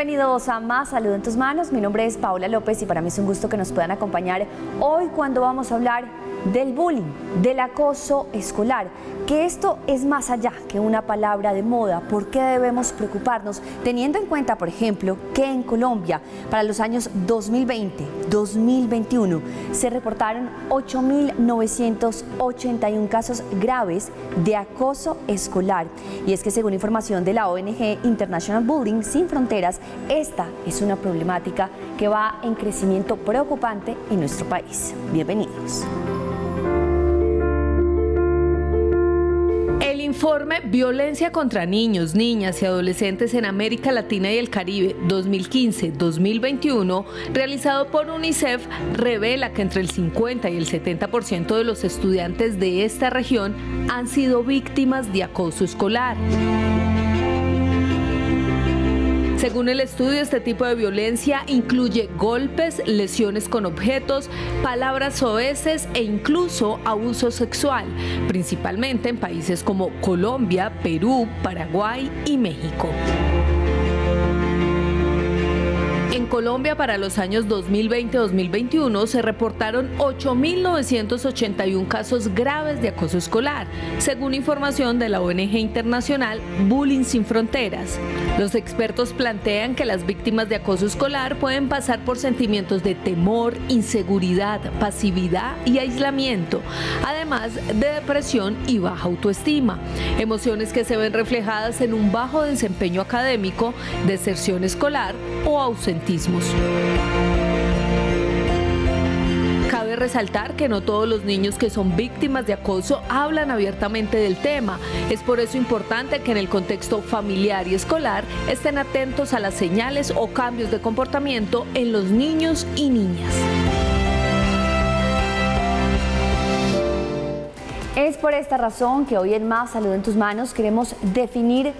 Bienvenidos a Más Salud en tus Manos. Mi nombre es Paola López y para mí es un gusto que nos puedan acompañar hoy cuando vamos a hablar del bullying, del acoso escolar, que esto es más allá que una palabra de moda. ¿Por qué debemos preocuparnos? Teniendo en cuenta, por ejemplo, que en Colombia para los años 2020-2021 se reportaron 8.981 casos graves de acoso escolar. Y es que según información de la ONG International Bullying Sin Fronteras, esta es una problemática que va en crecimiento preocupante en nuestro país. Bienvenidos. El informe Violencia contra niños, niñas y adolescentes en América Latina y el Caribe 2015-2021, realizado por UNICEF, revela que entre el 50 y el 70% de los estudiantes de esta región han sido víctimas de acoso escolar. Según el estudio, este tipo de violencia incluye golpes, lesiones con objetos, palabras soeces e incluso abuso sexual, principalmente en países como Colombia, Perú, Paraguay y México. En Colombia, para los años 2020-2021, se reportaron 8.981 casos graves de acoso escolar, según información de la ONG internacional Bullying Sin Fronteras. Los expertos plantean que las víctimas de acoso escolar pueden pasar por sentimientos de temor, inseguridad, pasividad y aislamiento, además de depresión y baja autoestima, emociones que se ven reflejadas en un bajo desempeño académico, deserción escolar o ausentismo. Cabe resaltar que no todos los niños que son víctimas de acoso hablan abiertamente del tema. Es por eso importante que en el contexto familiar y escolar estén atentos a las señales o cambios de comportamiento en los niños y niñas. Es por esta razón que hoy en Más Salud en tus Manos queremos definir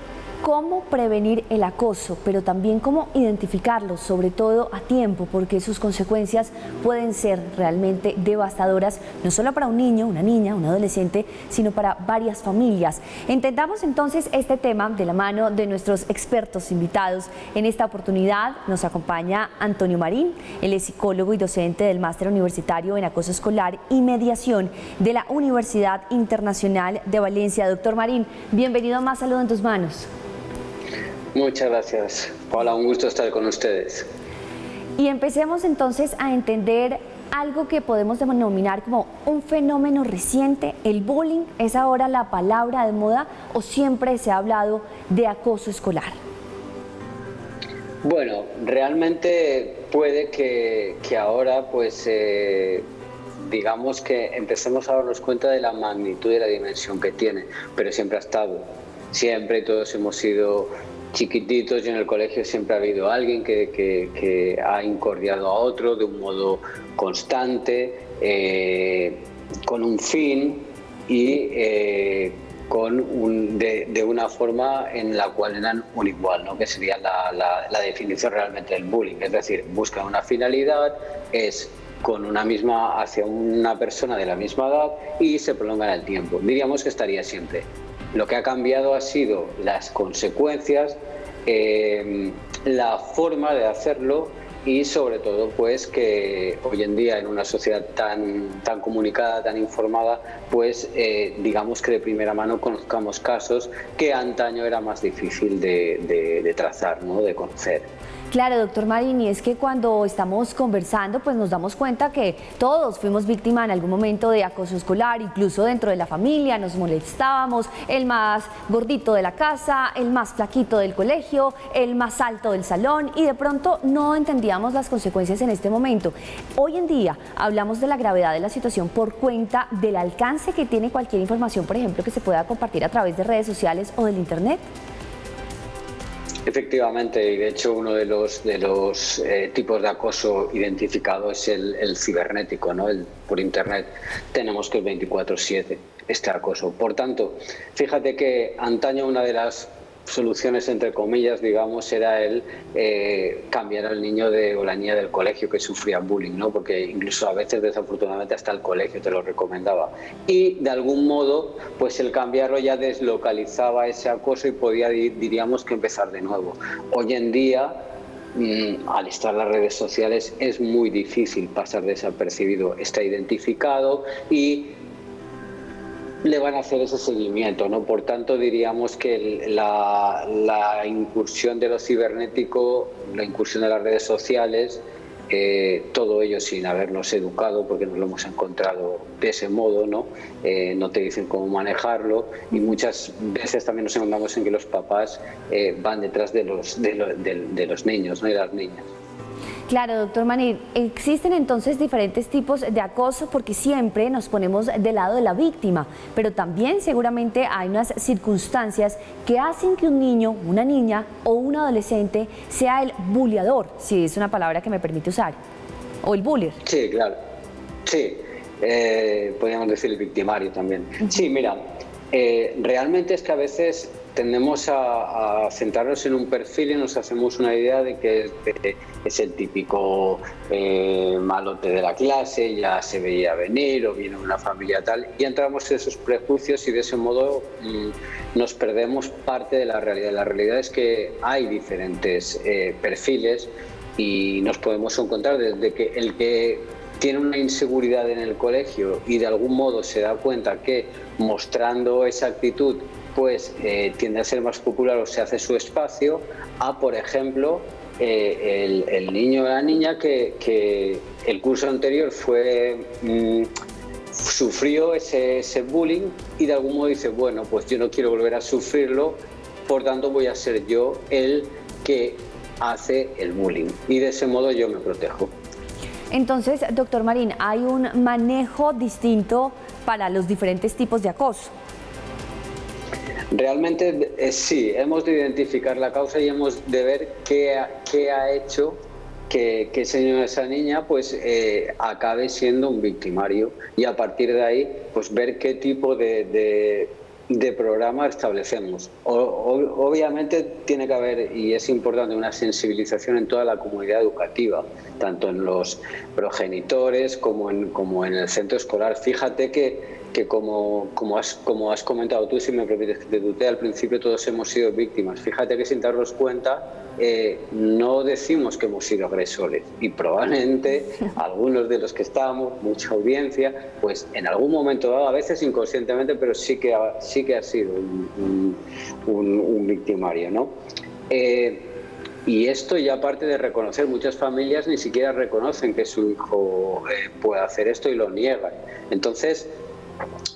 cómo prevenir el acoso, pero también cómo identificarlo, sobre todo a tiempo, porque sus consecuencias pueden ser realmente devastadoras, no solo para un niño, una niña, un adolescente, sino para varias familias. Entendamos entonces este tema de la mano de nuestros expertos invitados. En esta oportunidad nos acompaña Antonio Marín, él es psicólogo y docente del Máster Universitario en Acoso Escolar y Mediación de la Universidad Internacional de Valencia. Doctor Marín, bienvenido a Más Salud en tus Manos. Muchas gracias, Paola, un gusto estar con ustedes. Y empecemos entonces a entender algo que podemos denominar como un fenómeno reciente. ¿El bullying es ahora la palabra de moda o siempre se ha hablado de acoso escolar? Bueno, realmente puede que ahora digamos que empecemos a darnos cuenta de la magnitud y la dimensión que tiene, pero siempre ha estado, siempre todos hemos sido chiquititos y en el colegio siempre ha habido alguien que ha incordiado a otro de un modo constante, con un fin y de una forma en la cual eran un igual, ¿no? Que sería la definición realmente del bullying, es decir, buscan una finalidad, es con una misma hacia una persona de la misma edad y se prolonga en el tiempo. Diríamos que estaría siempre. Lo que ha cambiado ha sido las consecuencias, la forma de hacerlo y sobre todo pues que hoy en día en una sociedad tan comunicada, tan informada, pues digamos que de primera mano conozcamos casos que antaño era más difícil de trazar, ¿no? De conocer. Claro, doctor Marín, y es que cuando estamos conversando, pues nos damos cuenta que todos fuimos víctimas en algún momento de acoso escolar, incluso dentro de la familia, nos molestábamos, el más gordito de la casa, el más flaquito del colegio, el más alto del salón, y de pronto no entendíamos las consecuencias en este momento. Hoy en día hablamos de la gravedad de la situación por cuenta del alcance que tiene cualquier información, por ejemplo, que se pueda compartir a través de redes sociales o del internet. Efectivamente, y de hecho uno de los tipos de acoso identificado es el cibernético, ¿no? Por internet tenemos que el 24/7 este acoso. Por tanto, fíjate que antaño una de las soluciones, entre comillas, digamos, era el cambiar al niño o la niña del colegio que sufría bullying, ¿no? Porque incluso a veces, desafortunadamente, hasta el colegio te lo recomendaba. Y de algún modo, pues el cambiarlo ya deslocalizaba ese acoso y podía, diríamos, que empezar de nuevo. Hoy en día al estar en las redes sociales es muy difícil pasar desapercibido. Está identificado y le van a hacer ese seguimiento, ¿no? Por tanto, diríamos que la incursión de lo cibernético, la incursión de las redes sociales, todo ello sin habernos educado, porque nos lo hemos encontrado de ese modo, ¿no? No te dicen cómo manejarlo, y muchas veces también nos encontramos en que los papás van detrás de los niños, ¿no? Y las niñas. Claro, doctor Marín, existen entonces diferentes tipos de acoso porque siempre nos ponemos del lado de la víctima, pero también seguramente hay unas circunstancias que hacen que un niño, una niña o un adolescente sea el buleador, si es una palabra que me permite usar, o el bullier. Sí, claro. Sí, podríamos decir el victimario también. Sí, mira, realmente es que a veces tendemos a centrarnos en un perfil y nos hacemos una idea de que es el típico malote de la clase, ya se veía venir o viene de una familia tal, y entramos en esos prejuicios y de ese modo nos perdemos parte de la realidad. La realidad es que hay diferentes perfiles y nos podemos encontrar desde que el que tiene una inseguridad en el colegio y de algún modo se da cuenta que mostrando esa actitud pues tiende a ser más popular o se hace su espacio, a por ejemplo el niño o la niña que el curso anterior sufrió ese bullying y de algún modo dice, bueno, pues yo no quiero volver a sufrirlo, por tanto voy a ser yo el que hace el bullying y de ese modo yo me protejo. Entonces, doctor Marín, ¿hay un manejo distinto para los diferentes tipos de acoso? Realmente sí, hemos de identificar la causa y hemos de ver qué ha hecho que ese niño o esa niña pues acabe siendo un victimario, y a partir de ahí pues ver qué tipo de programa establecemos. Obviamente tiene que haber, y es importante, una sensibilización en toda la comunidad educativa, tanto en los progenitores como en el centro escolar. Fíjate que como has comentado tú, si me permites que te tutee, al principio todos hemos sido víctimas. Fíjate que sin darnos cuenta no decimos que hemos sido agresores, y probablemente algunos de los que estamos, mucha audiencia, pues en algún momento dado, a veces inconscientemente, pero sí que ha sido un victimario, ¿no? Y esto ya, aparte de reconocer, muchas familias ni siquiera reconocen que su hijo pueda hacer esto y lo niegan. Entonces,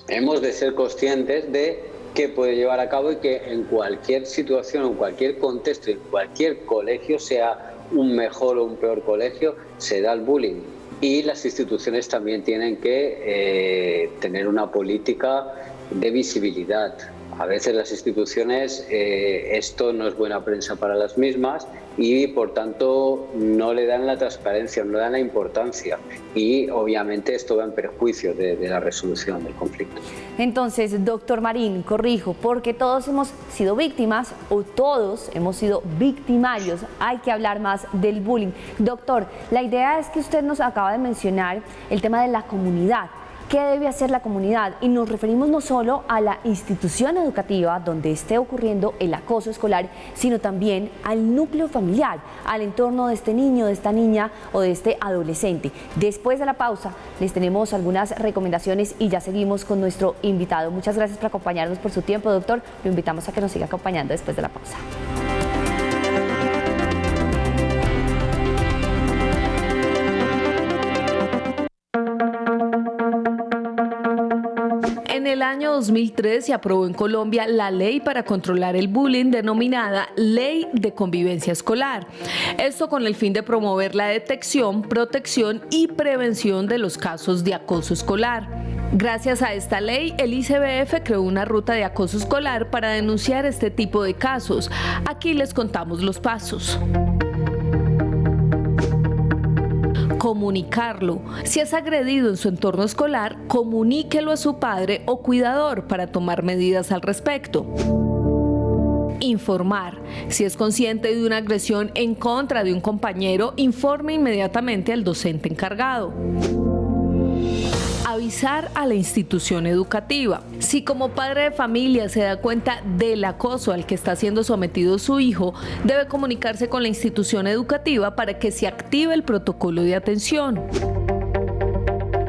hemos de ser conscientes de qué puede llevar a cabo y que en cualquier situación, en cualquier contexto, en cualquier colegio, sea un mejor o un peor colegio, se da el bullying. Y las instituciones también tienen que tener una política de visibilidad. A veces las instituciones, esto no es buena prensa para las mismas y por tanto no le dan la transparencia, no le dan la importancia, y obviamente esto va en perjuicio de la resolución del conflicto. Entonces, doctor Marín, corrijo, porque todos hemos sido víctimas o todos hemos sido victimarios, hay que hablar más del bullying. Doctor, la idea es que usted nos acaba de mencionar el tema de la comunidad. ¿Qué debe hacer la comunidad? Y nos referimos no solo a la institución educativa donde esté ocurriendo el acoso escolar, sino también al núcleo familiar, al entorno de este niño, de esta niña o de este adolescente. Después de la pausa les tenemos algunas recomendaciones y ya seguimos con nuestro invitado. Muchas gracias por acompañarnos, por su tiempo, doctor. Lo invitamos a que nos siga acompañando después de la pausa. En el año 2003 se aprobó en Colombia la ley para controlar el bullying, denominada Ley de Convivencia Escolar. Esto con el fin de promover la detección, protección y prevención de los casos de acoso escolar. Gracias a esta ley, el ICBF creó una ruta de acoso escolar para denunciar este tipo de casos. Aquí les contamos los pasos. Comunicarlo. Si es agredido en su entorno escolar, comuníquelo a su padre o cuidador para tomar medidas al respecto. Informar. Si es consciente de una agresión en contra de un compañero, informe inmediatamente al docente encargado. avisar a la institución educativa. Si como padre de familia se da cuenta del acoso al que está siendo sometido su hijo, debe comunicarse con la institución educativa para que se active el protocolo de atención.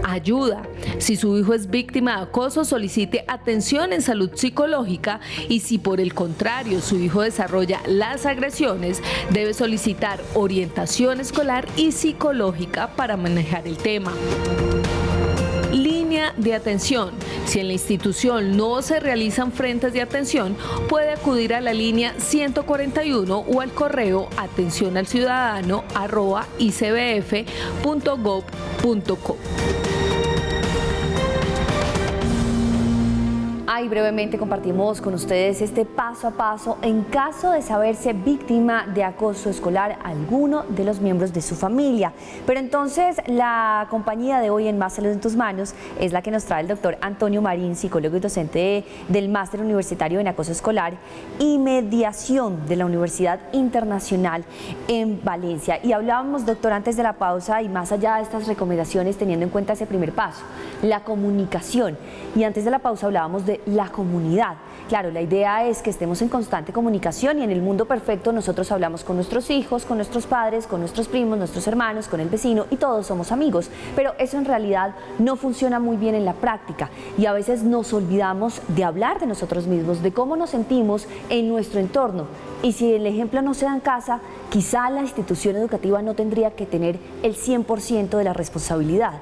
Ayuda. Si su hijo es víctima de acoso, solicite atención en salud psicológica y si por el contrario su hijo desarrolla las agresiones, debe solicitar orientación escolar y psicológica para manejar el tema. Línea de atención. Si en la institución no se realizan frentes de atención, puede acudir a la línea 141 o al correo atencionalciudadano@icbf.gov.co. Y brevemente compartimos con ustedes este paso a paso en caso de saberse víctima de acoso escolar alguno de los miembros de su familia. Pero entonces la compañía de hoy en Más Salud en tus Manos es la que nos trae el doctor Antonio Marín, psicólogo y docente del Máster Universitario en Acoso Escolar y Mediación de la Universidad Internacional en Valencia. Y hablábamos, doctor, antes de la pausa y más allá de estas recomendaciones, teniendo en cuenta ese primer paso, la comunicación. Y antes de la pausa hablábamos de la comunidad. Claro, la idea es que estemos en constante comunicación y en el mundo perfecto nosotros hablamos con nuestros hijos, con nuestros padres, con nuestros primos, nuestros hermanos, con el vecino y todos somos amigos. Pero eso en realidad no funciona muy bien en la práctica y a veces nos olvidamos de hablar de nosotros mismos, de cómo nos sentimos en nuestro entorno. Y si el ejemplo no se da en casa, quizá la institución educativa no tendría que tener el 100% de la responsabilidad.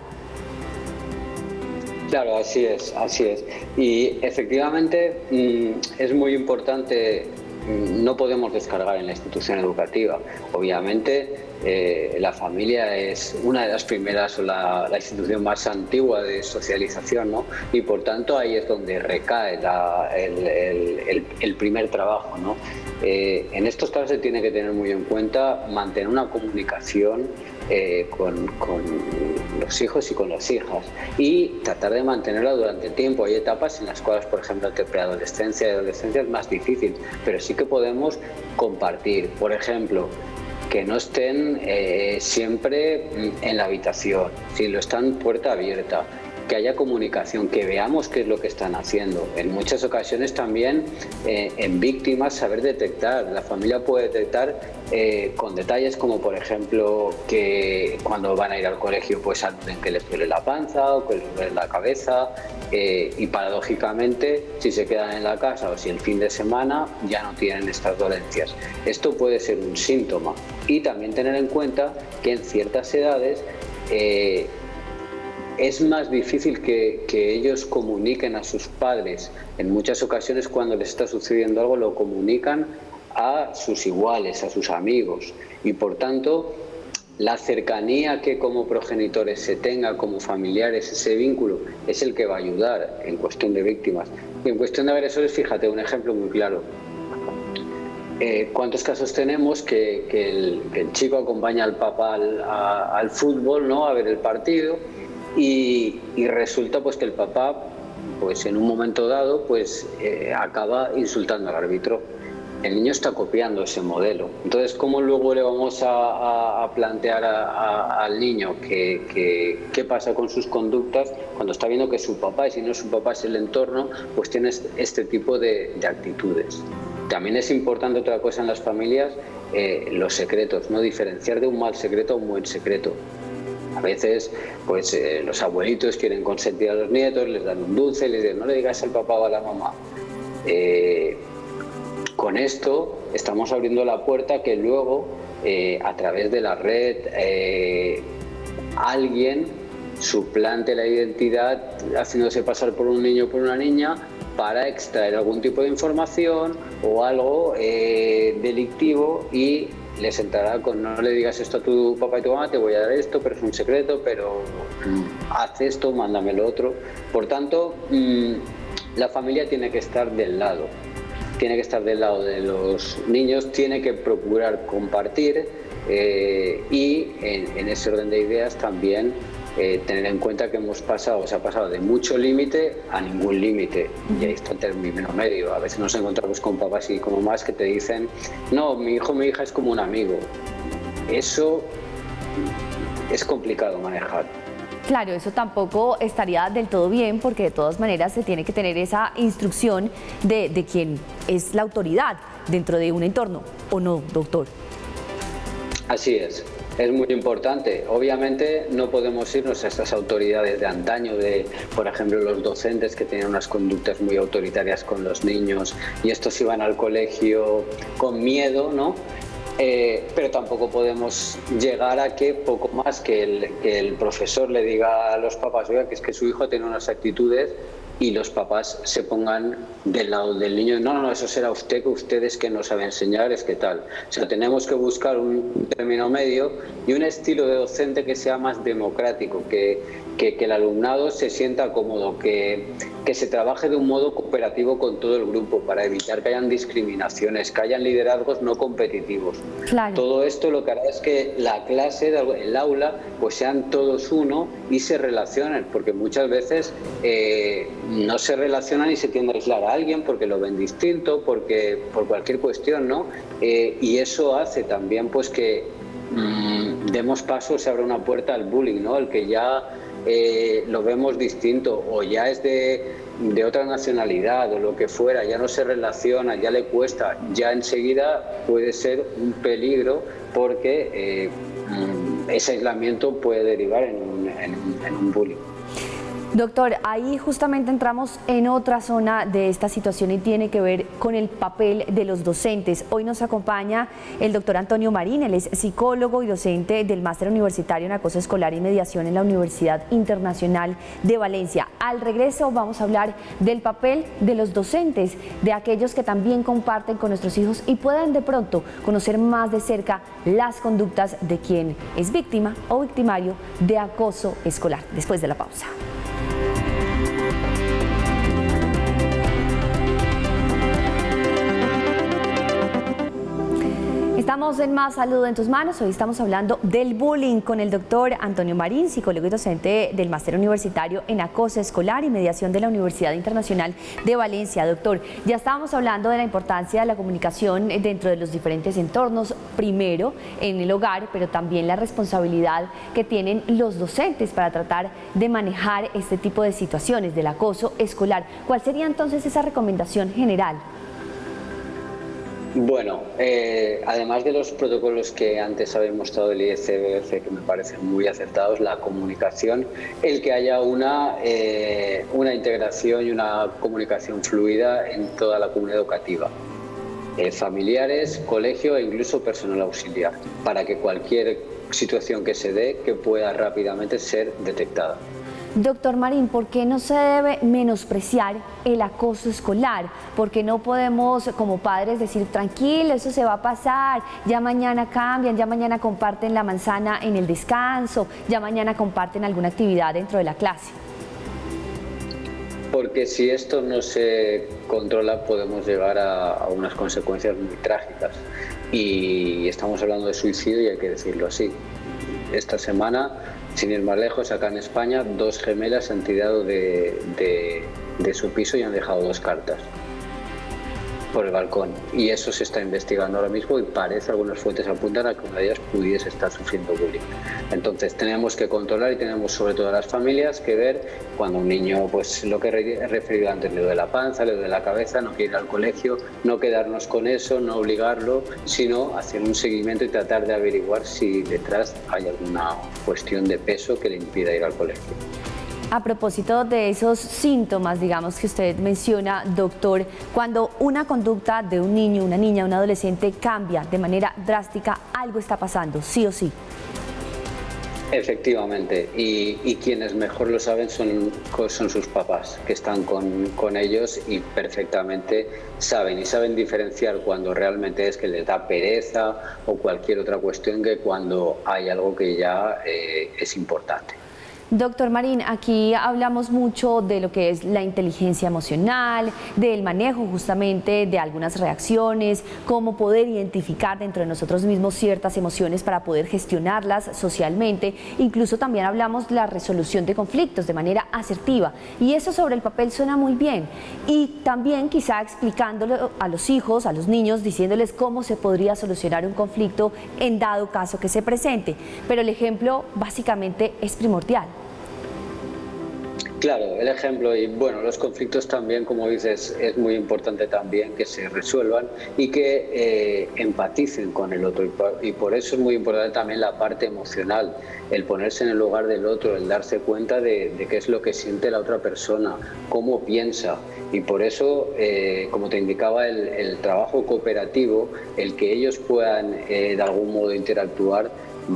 Claro, así es, así es. Y efectivamente es muy importante, no podemos descargar en la institución educativa. Obviamente la familia es una de las primeras o la institución más antigua de socialización, ¿no? Y por tanto ahí es donde recae el primer trabajo, ¿no? En estos casos se tiene que tener muy en cuenta mantener una comunicación con los hijos y con las hijas y tratar de mantenerla durante el tiempo. Hay etapas en las cuales, por ejemplo, de preadolescencia y adolescencia es más difícil, pero sí que podemos compartir. Por ejemplo, que no estén siempre en la habitación, si lo están puerta abierta, que haya comunicación, que veamos qué es lo que están haciendo. En muchas ocasiones también en víctimas saber detectar, la familia puede detectar con detalles como por ejemplo que cuando van a ir al colegio pues saluden que les duele la panza o que les duele la cabeza y paradójicamente si se quedan en la casa o si el fin de semana ya no tienen estas dolencias. Esto puede ser un síntoma y también tener en cuenta que en ciertas edades es más difícil que ellos comuniquen a sus padres. En muchas ocasiones cuando les está sucediendo algo lo comunican a sus iguales, a sus amigos y por tanto la cercanía que como progenitores se tenga como familiares, ese vínculo es el que va a ayudar en cuestión de víctimas. Y en cuestión de agresores, fíjate, un ejemplo muy claro. ¿Cuántos casos tenemos que el chico acompaña al papá al fútbol, ¿no? A ver el partido y resulta pues que el papá pues en un momento dado pues acaba insultando al árbitro? El niño está copiando ese modelo. Entonces, ¿cómo luego le vamos a plantear al niño qué pasa con sus conductas cuando está viendo que su papá, y si no su papá es el entorno, pues tiene este tipo de actitudes? También es importante otra cosa en las familias, los secretos, no diferenciar de un mal secreto a un buen secreto. A veces pues los abuelitos quieren consentir a los nietos, les dan un dulce, les dicen no le digas al papá o a la mamá. Con esto estamos abriendo la puerta que luego a través de la red alguien suplante la identidad haciéndose pasar por un niño o por una niña para extraer algún tipo de información o algo delictivo y les entrará con no le digas esto a tu papá y tu mamá, te voy a dar esto, pero es un secreto, pero haz esto, mándame lo otro. Por tanto, la familia tiene que estar del lado. Tiene que estar del lado de los niños, tiene que procurar compartir y en ese orden de ideas también tener en cuenta que se ha pasado de mucho límite a ningún límite y ahí está el término medio. A veces nos encontramos con papás y con mamás que te dicen no, mi hijo o mi hija es como un amigo. Eso es complicado manejar. Claro, eso tampoco estaría del todo bien porque de todas maneras se tiene que tener esa instrucción de quien es la autoridad dentro de un entorno, ¿o no, doctor? Así es muy importante. Obviamente no podemos irnos a estas autoridades de antaño, de, por ejemplo, los docentes que tenían unas conductas muy autoritarias con los niños y estos iban al colegio con miedo, ¿no? Pero tampoco podemos llegar a que poco más que el profesor le diga a los papás, oiga, que es que su hijo tiene unas actitudes, y los papás se pongan del lado del niño. No, eso será usted, que ustedes que no sabe enseñar, es que tal. O sea, tenemos que buscar un término medio y un estilo de docente que sea más democrático, que el alumnado se sienta cómodo, que se trabaje de un modo cooperativo con todo el grupo para evitar que hayan discriminaciones, que hayan liderazgos no competitivos. Claro. Todo esto lo que hará es que la clase, el aula, pues sean todos uno y se relacionen, porque muchas veces no se relacionan y se tiende a aislar a alguien porque lo ven distinto, por cualquier cuestión, ¿no? Y eso hace también pues que demos paso, se abra una puerta al bullying, ¿no? El que ya lo vemos distinto o ya es de otra nacionalidad o lo que fuera, ya no se relaciona, ya le cuesta, ya enseguida puede ser un peligro porque ese aislamiento puede derivar en un bullying. Doctor, ahí justamente entramos en otra zona de esta situación y tiene que ver con el papel de los docentes. Hoy nos acompaña el doctor Antonio Marín, él es psicólogo y docente del Máster Universitario en Acoso Escolar y Mediación en la Universidad Internacional de Valencia. Al regreso vamos a hablar del papel de los docentes, de aquellos que también comparten con nuestros hijos y puedan de pronto conocer más de cerca las conductas de quien es víctima o victimario de acoso escolar. Después de la pausa. Estamos en Más Salud en tus Manos. Hoy estamos hablando del bullying con el doctor Antonio Marín, psicólogo y docente del Máster Universitario en Acoso Escolar y Mediación de la Universidad Internacional de Valencia. Doctor, ya estábamos hablando de la importancia de la comunicación dentro de los diferentes entornos, primero en el hogar, pero también la responsabilidad que tienen los docentes para tratar de manejar este tipo de situaciones del acoso escolar. ¿Cuál sería entonces esa recomendación general? Bueno, además de los protocolos que antes había mostrado el IECBF, que me parecen muy acertados, la comunicación, el que haya una integración y una comunicación fluida en toda la comunidad educativa, familiares, colegio e incluso personal auxiliar, para que cualquier situación que se dé, que pueda rápidamente ser detectada. Doctor Marín, ¿por qué no se debe menospreciar el acoso escolar? ¿Por qué no podemos como padres decir, tranquilo, eso se va a pasar, ya mañana cambian, ya mañana comparten la manzana en el descanso, ya mañana comparten alguna actividad dentro de la clase? Porque si esto no se controla podemos llegar a unas consecuencias muy trágicas y estamos hablando de suicidio y hay que decirlo así. Esta semana, sin ir más lejos, acá en España, 2 gemelas han tirado de su piso y han dejado 2 cartas por el balcón. Y eso se está investigando ahora mismo y parece, algunas fuentes apuntan a que una de ellas pudiese estar sufriendo bullying. Entonces tenemos que controlar y tenemos sobre todo a las familias que ver cuando un niño, pues lo que he referido antes, le duele la panza, le duele la cabeza, no quiere ir al colegio, no quedarnos con eso, no obligarlo, sino hacer un seguimiento y tratar de averiguar si detrás hay alguna cuestión de peso que le impida ir al colegio. A propósito de esos síntomas, digamos, que usted menciona, doctor, cuando una conducta de un niño, una niña, un adolescente cambia de manera drástica, algo está pasando, sí o sí. Efectivamente, y quienes mejor lo saben son sus papás, que están con ellos y perfectamente saben diferenciar cuando realmente es que les da pereza o cualquier otra cuestión que cuando hay algo que ya es importante. Doctor Marín, aquí hablamos mucho de lo que es la inteligencia emocional, del manejo justamente de algunas reacciones, cómo poder identificar dentro de nosotros mismos ciertas emociones para poder gestionarlas socialmente. Incluso también hablamos de la resolución de conflictos de manera asertiva y eso sobre el papel suena muy bien. Y también quizá explicándolo a los hijos, a los niños, diciéndoles cómo se podría solucionar un conflicto en dado caso que se presente. Pero el ejemplo básicamente es primordial. Claro, el ejemplo y bueno, los conflictos también, como dices, es muy importante también que se resuelvan y que empaticen con el otro y por eso es muy importante también la parte emocional, el ponerse en el lugar del otro, el darse cuenta de qué es lo que siente la otra persona, cómo piensa y por eso, como te indicaba, el trabajo cooperativo, el que ellos puedan de algún modo interactuar,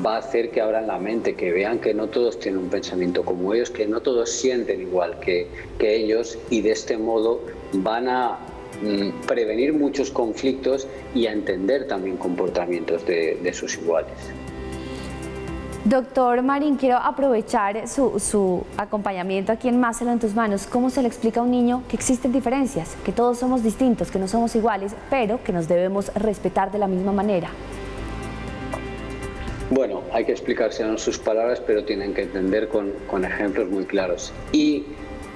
va a hacer que abran la mente, que vean que no todos tienen un pensamiento como ellos, que no todos sienten igual que ellos y de este modo van a prevenir muchos conflictos y a entender también comportamientos de sus iguales. Doctor Marín, quiero aprovechar su acompañamiento aquí en Más Salud en tus manos. ¿Cómo se le explica a un niño que existen diferencias, que todos somos distintos, que no somos iguales, pero que nos debemos respetar de la misma manera? Bueno, hay que explicárselos sus palabras, pero tienen que entender con ejemplos muy claros. Y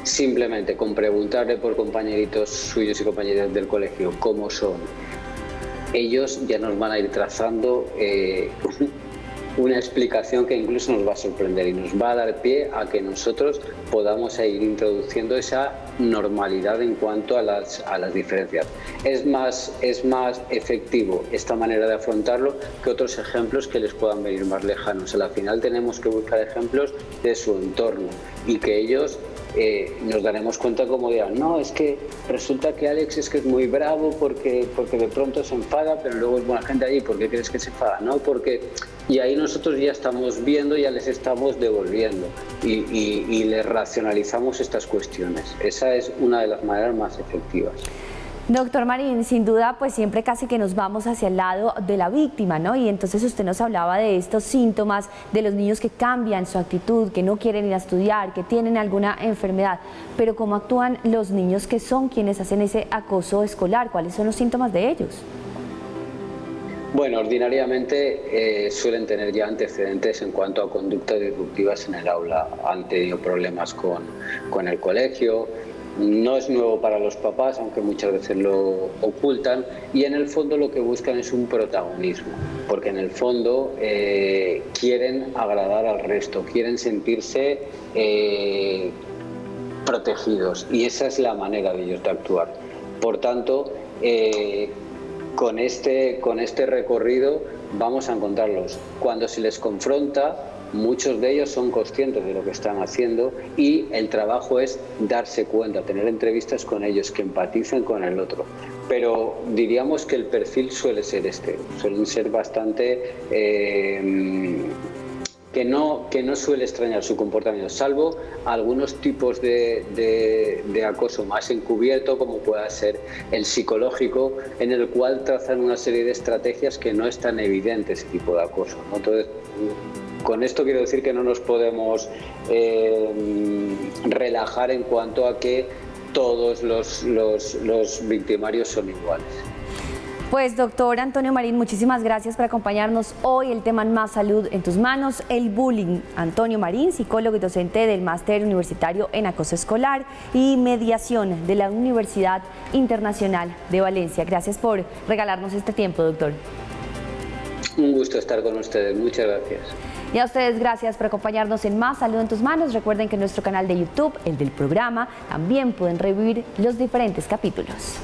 simplemente con preguntarle por compañeritos suyos y compañeras del colegio cómo son, ellos ya nos van a ir trazando una explicación que incluso nos va a sorprender y nos va a dar pie a que nosotros podamos ir introduciendo esa normalidad en cuanto a las diferencias. Es más efectivo esta manera de afrontarlo que otros ejemplos que les puedan venir más lejanos. Al final tenemos que buscar ejemplos de su entorno y que ellos nos daremos cuenta como dirán, no, es que resulta que Alex es que es muy bravo porque de pronto se enfada, pero luego es buena gente allí, ¿por qué crees que se enfada? No, porque... Y ahí nosotros ya estamos viendo, ya les estamos devolviendo y les racionalizamos estas cuestiones. Esa es una de las maneras más efectivas. Doctor Marín, sin duda, pues siempre casi que nos vamos hacia el lado de la víctima, ¿no? Y entonces usted nos hablaba de estos síntomas de los niños que cambian su actitud, que no quieren ir a estudiar, que tienen alguna enfermedad. Pero ¿cómo actúan los niños que son quienes hacen ese acoso escolar? ¿Cuáles son los síntomas de ellos? Bueno, ordinariamente suelen tener ya antecedentes en cuanto a conductas disruptivas en el aula. Han tenido problemas con el colegio. No es nuevo para los papás, aunque muchas veces lo ocultan, y en el fondo lo que buscan es un protagonismo, porque en el fondo quieren agradar al resto, quieren sentirse protegidos, y esa es la manera de ellos de actuar. Por tanto, con este recorrido vamos a encontrarlos. Cuando se les confronta, muchos de ellos son conscientes de lo que están haciendo y el trabajo es darse cuenta, tener entrevistas con ellos, que empaticen con el otro. Pero diríamos que el perfil suele ser suelen ser bastante... que no suele extrañar su comportamiento, salvo algunos tipos de acoso más encubierto, como pueda ser el psicológico, en el cual trazan una serie de estrategias que no es tan evidente ese tipo de acoso, ¿no? Entonces, con esto quiero decir que no nos podemos relajar en cuanto a que todos los victimarios son iguales. Pues doctor Antonio Marín, muchísimas gracias por acompañarnos hoy. El tema en Más Salud en tus manos, el bullying. Antonio Marín, psicólogo y docente del Máster Universitario en Acoso Escolar y Mediación de la Universidad Internacional de Valencia. Gracias por regalarnos este tiempo, doctor. Un gusto estar con ustedes, muchas gracias. Y a ustedes gracias por acompañarnos en Más Salud en tus manos. Recuerden que en nuestro canal de YouTube, el del programa, también pueden revivir los diferentes capítulos.